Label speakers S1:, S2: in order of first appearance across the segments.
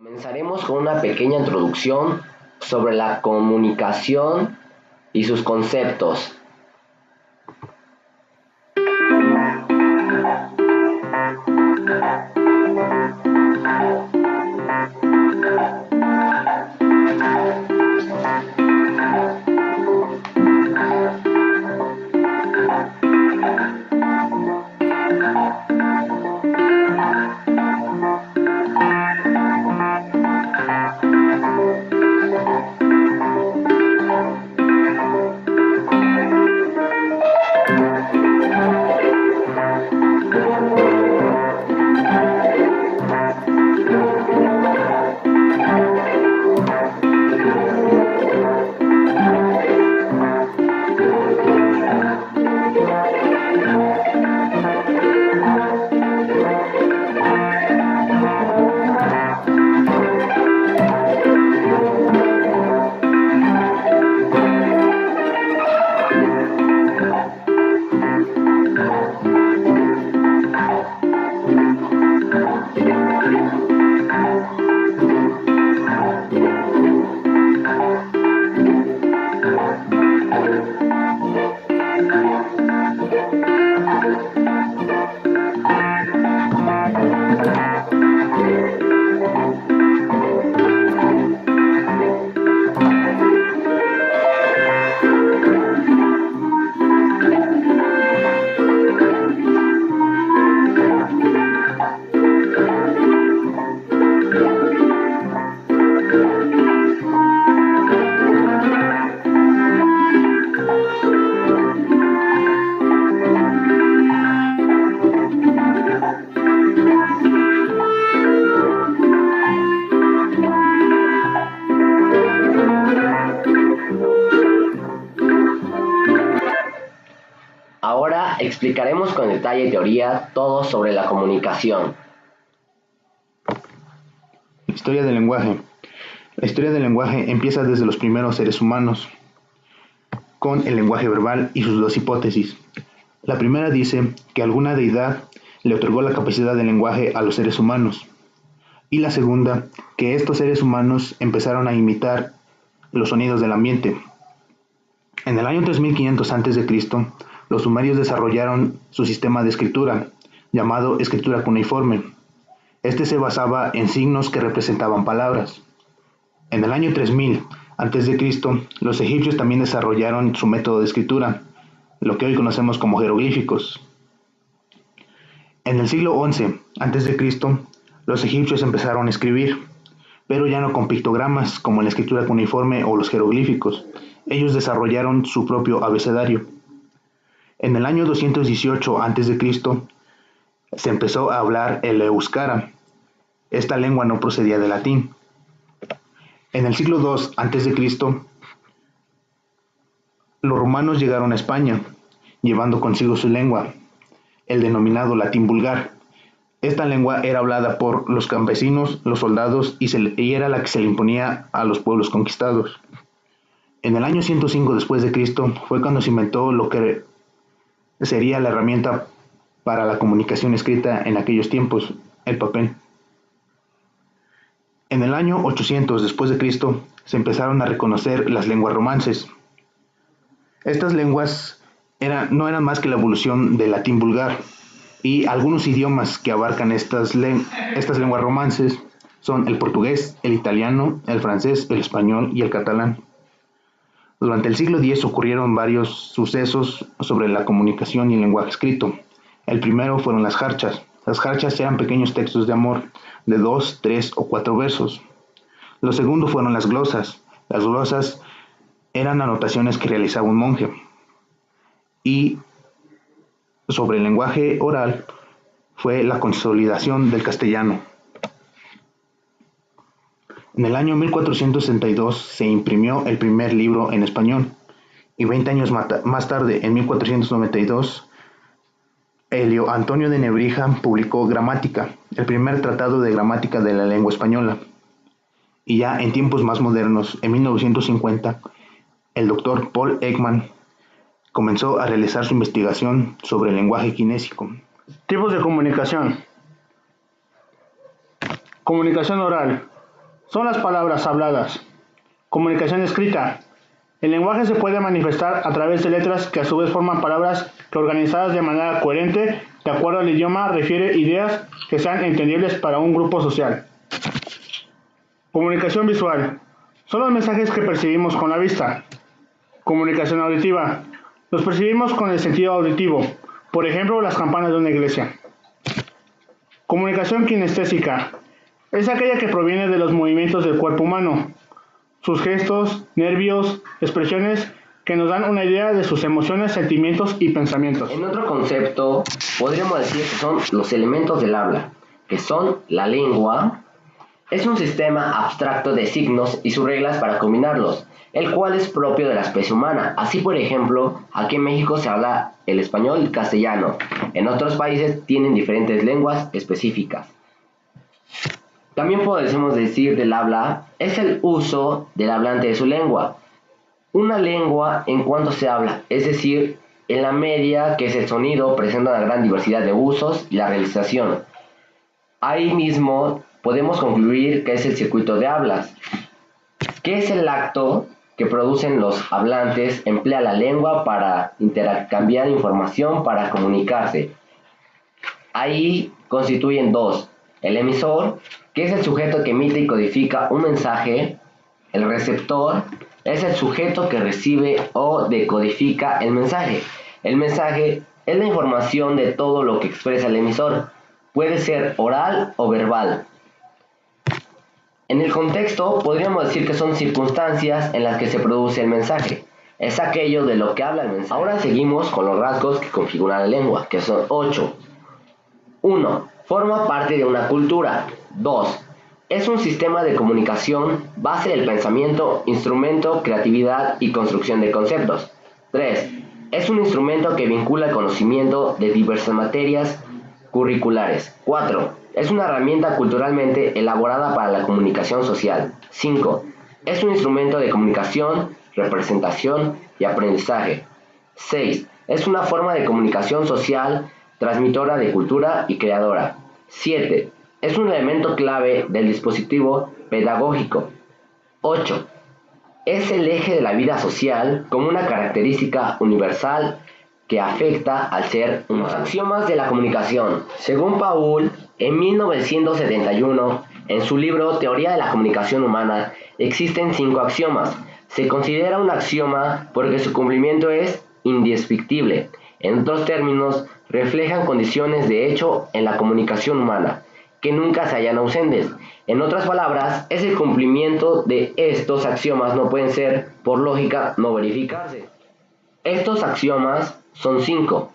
S1: Comenzaremos con una pequeña introducción sobre la comunicación y sus conceptos. Ahora explicaremos con detalle y teoría todo sobre la comunicación.
S2: Historia del lenguaje. La historia del lenguaje empieza desde los primeros seres humanos, con el lenguaje verbal y sus dos hipótesis. La primera dice que alguna deidad le otorgó la capacidad del lenguaje a los seres humanos, y la segunda, que estos seres humanos empezaron a imitar los sonidos del ambiente. En el año 3500 a.C., los sumerios desarrollaron su sistema de escritura, llamado escritura cuneiforme. Este se basaba en signos que representaban palabras. En el año 3000 a.C., los egipcios también desarrollaron su método de escritura, lo que hoy conocemos como jeroglíficos. En el siglo XI a.C., los egipcios empezaron a escribir, pero ya no con pictogramas como en la escritura cuneiforme o los jeroglíficos. Ellos desarrollaron su propio abecedario. En el año 218 a.C., se empezó a hablar el euskara. Esta lengua no procedía del latín. En el siglo II a.C., los romanos llegaron a España, llevando consigo su lengua, el denominado latín vulgar. Esta lengua era hablada por los campesinos, los soldados y era la que se le imponía a los pueblos conquistados. En el año 105 después de Cristo fue cuando se inventó lo que sería la herramienta para la comunicación escrita en aquellos tiempos, el papel. En el año 800 después de Cristo se empezaron a reconocer las lenguas romances. Estas lenguas no eran más que la evolución del latín vulgar, y algunos idiomas que abarcan estas lenguas romances son el portugués, el italiano, el francés, el español y el catalán. Durante el siglo X ocurrieron varios sucesos sobre la comunicación y el lenguaje escrito. El primero fueron las jarchas. Las jarchas eran pequeños textos de amor de 2, 3 o 4 versos. Lo segundo fueron las glosas. Las glosas eran anotaciones que realizaba un monje. Y sobre el lenguaje oral fue la consolidación del castellano. En el año 1462 se imprimió el primer libro en español, y 20 años más tarde, en 1492, Helio Antonio de Nebrija publicó Gramática, el primer tratado de gramática de la lengua española. Y ya en tiempos más modernos, en 1950, el doctor Paul Ekman comenzó a realizar su investigación sobre el lenguaje kinésico.
S3: Tipos de comunicación. Comunicación oral.
S2: son las palabras habladas. Comunicación escrita. El lenguaje se puede manifestar a través de letras que a su vez forman palabras que organizadas de manera coherente, de acuerdo al idioma, refiere ideas que sean entendibles para un grupo social. Comunicación visual. Son los mensajes que percibimos con la vista. Comunicación auditiva. Los percibimos con el sentido auditivo, por ejemplo, las campanas de una iglesia. Comunicación kinestésica. Es aquella que proviene de los movimientos del cuerpo humano, sus gestos, nervios, expresiones que nos dan una idea de sus emociones, sentimientos y pensamientos.
S1: En otro concepto, podríamos decir que son los elementos del habla, que son la lengua. Es un sistema abstracto de signos y sus reglas para combinarlos, el cual es propio de la especie humana. Así, por ejemplo, aquí en México se habla el español y el castellano. En otros países tienen diferentes lenguas específicas. También podemos decir del habla, es el uso del hablante de su lengua. Una lengua en cuanto se habla, es decir, en la media que es el sonido, presenta una gran diversidad de usos y la realización. Ahí mismo podemos concluir que es el circuito de hablas, que es el acto que producen los hablantes, emplea la lengua para intercambiar información, para comunicarse. Ahí constituyen dos: el emisor, que es el sujeto que emite y codifica un mensaje; el receptor es el sujeto que recibe o decodifica el mensaje. El mensaje es la información de todo lo que expresa el emisor, puede ser oral o verbal. En el contexto, podríamos decir que son circunstancias en las que se produce el mensaje. Es aquello de lo que habla el mensaje. Ahora seguimos con los rasgos que configuran la lengua, que son 8. 1. Forma parte de una cultura. 2. Es un sistema de comunicación, base del pensamiento, instrumento, creatividad y construcción de conceptos. 3. Es un instrumento que vincula el conocimiento de diversas materias curriculares. 4. Es una herramienta culturalmente elaborada para la comunicación social. 5. Es un instrumento de comunicación, representación y aprendizaje. 6. Es una forma de comunicación social, transmisora de cultura y creadora. 7. Es un elemento clave del dispositivo pedagógico. 8. Es el eje de la vida social como una característica universal que afecta al ser humano. Los axiomas de la comunicación. Según Paul, en 1971, en su libro Teoría de la Comunicación Humana, existen 5 axiomas. Se considera un axioma porque su cumplimiento es indiscutible. En otros términos, reflejan condiciones de hecho en la comunicación humana, que nunca se hallan ausentes. En otras palabras, es el cumplimiento de estos axiomas no pueden ser, por lógica, no verificarse. Estos axiomas son 5.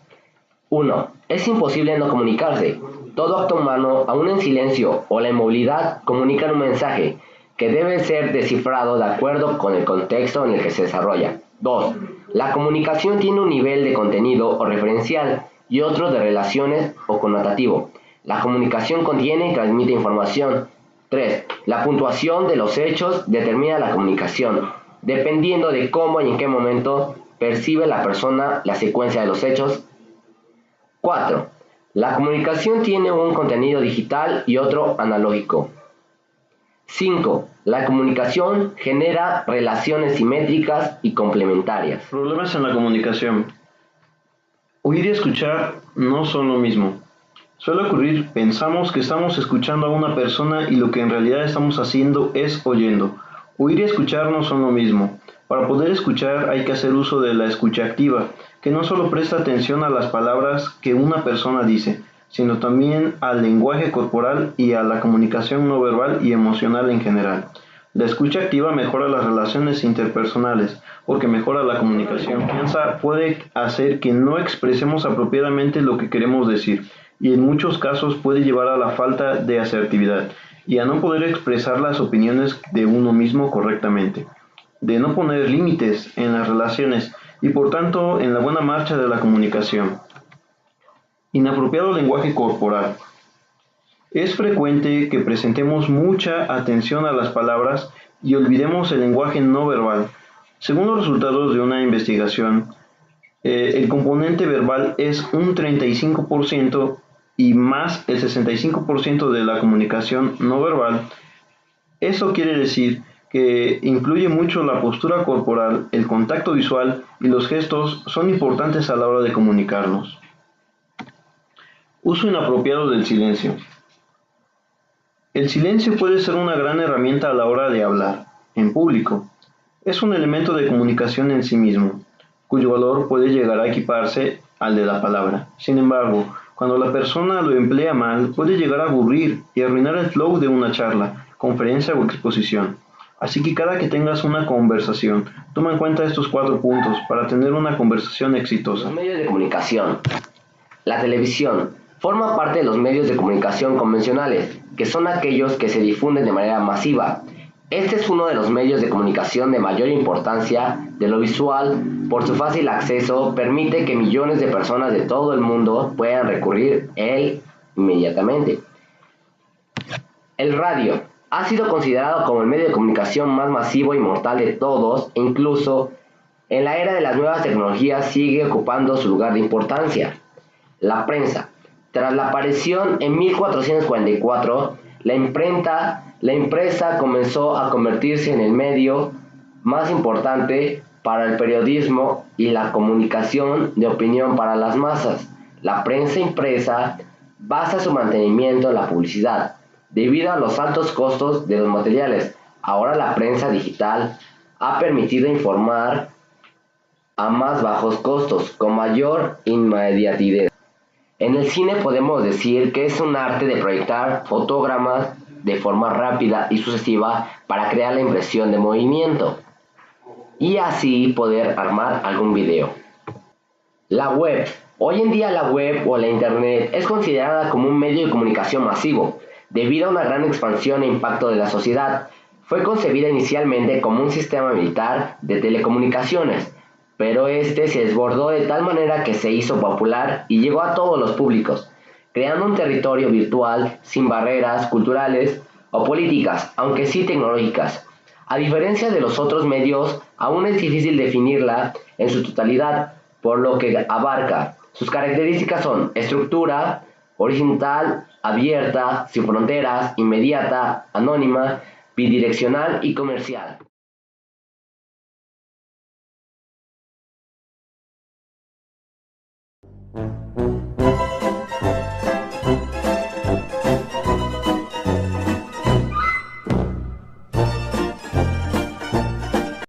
S1: 1. Es imposible no comunicarse. Todo acto humano, aun en silencio o la inmovilidad, comunican un mensaje que debe ser descifrado de acuerdo con el contexto en el que se desarrolla. 2. La comunicación tiene un nivel de contenido o referencial y otro de relaciones o connotativo. La comunicación contiene y transmite información. 3. La puntuación de los hechos determina la comunicación, dependiendo de cómo y en qué momento percibe la persona la secuencia de los hechos. 4. La comunicación tiene un contenido digital y otro analógico. 5. La comunicación genera relaciones simétricas y complementarias.
S3: Problemas en la comunicación. Oír y escuchar no son lo mismo. Suele ocurrir, pensamos que estamos escuchando a una persona y lo que en realidad estamos haciendo es oyendo. Oír y escuchar no son lo mismo. Para poder escuchar hay que hacer uso de la escucha activa, que no solo presta atención a las palabras que una persona dice, sino también al lenguaje corporal y a la comunicación no verbal y emocional en general. La escucha activa mejora las relaciones interpersonales, porque mejora la comunicación. La confianza puede hacer que no expresemos apropiadamente lo que queremos decir, y en muchos casos puede llevar a la falta de asertividad y a no poder expresar las opiniones de uno mismo correctamente, de no poner límites en las relaciones y por tanto en la buena marcha de la comunicación. Inapropiado lenguaje corporal. Es frecuente que presentemos mucha atención a las palabras y olvidemos el lenguaje no verbal. Según los resultados de una investigación, el componente verbal es un 35% y más el 65% de la comunicación no verbal Eso quiere decir que incluye mucho la postura corporal, el contacto visual y los gestos son importantes a la hora de comunicarnos. Uso inapropiado del silencio. El silencio puede ser una gran herramienta a la hora de hablar, en público. Es un elemento de comunicación en sí mismo, cuyo valor puede llegar a equiparse al de la palabra. Sin embargo, cuando la persona lo emplea mal, puede llegar a aburrir y arruinar el flow de una charla, conferencia o exposición. Así que cada que tengas una conversación, toma en cuenta estos 4 puntos para tener una conversación exitosa.
S1: Los medios de comunicación. La televisión forma parte de los medios de comunicación convencionales, que son aquellos que se difunden de manera masiva. Este es uno de los medios de comunicación de mayor importancia. De lo visual, por su fácil acceso, permite que millones de personas de todo el mundo puedan recurrir a él inmediatamente. El radio ha sido considerado como el medio de comunicación más masivo y mortal de todos, e incluso en la era de las nuevas tecnologías sigue ocupando su lugar de importancia. La prensa. Tras la aparición en 1444, la impresa comenzó a convertirse en el medio más importante para el periodismo y la comunicación de opinión para las masas. La prensa impresa basa su mantenimiento en la publicidad, debido a los altos costos de los materiales. Ahora la prensa digital ha permitido informar a más bajos costos, con mayor inmediatez. En el cine podemos decir que es un arte de proyectar fotogramas de forma rápida y sucesiva para crear la impresión de movimiento y así poder armar algún video. La web. Hoy en día la web o la internet es considerada como un medio de comunicación masivo, debido a una gran expansión e impacto de la sociedad. Fue concebida inicialmente como un sistema militar de telecomunicaciones, pero este se desbordó de tal manera que se hizo popular y llegó a todos los públicos, creando un territorio virtual sin barreras culturales o políticas, aunque sí tecnológicas. A diferencia de los otros medios, aún es difícil definirla en su totalidad, por lo que abarca. Sus características son estructura, horizontal, abierta, sin fronteras, inmediata, anónima, bidireccional y comercial.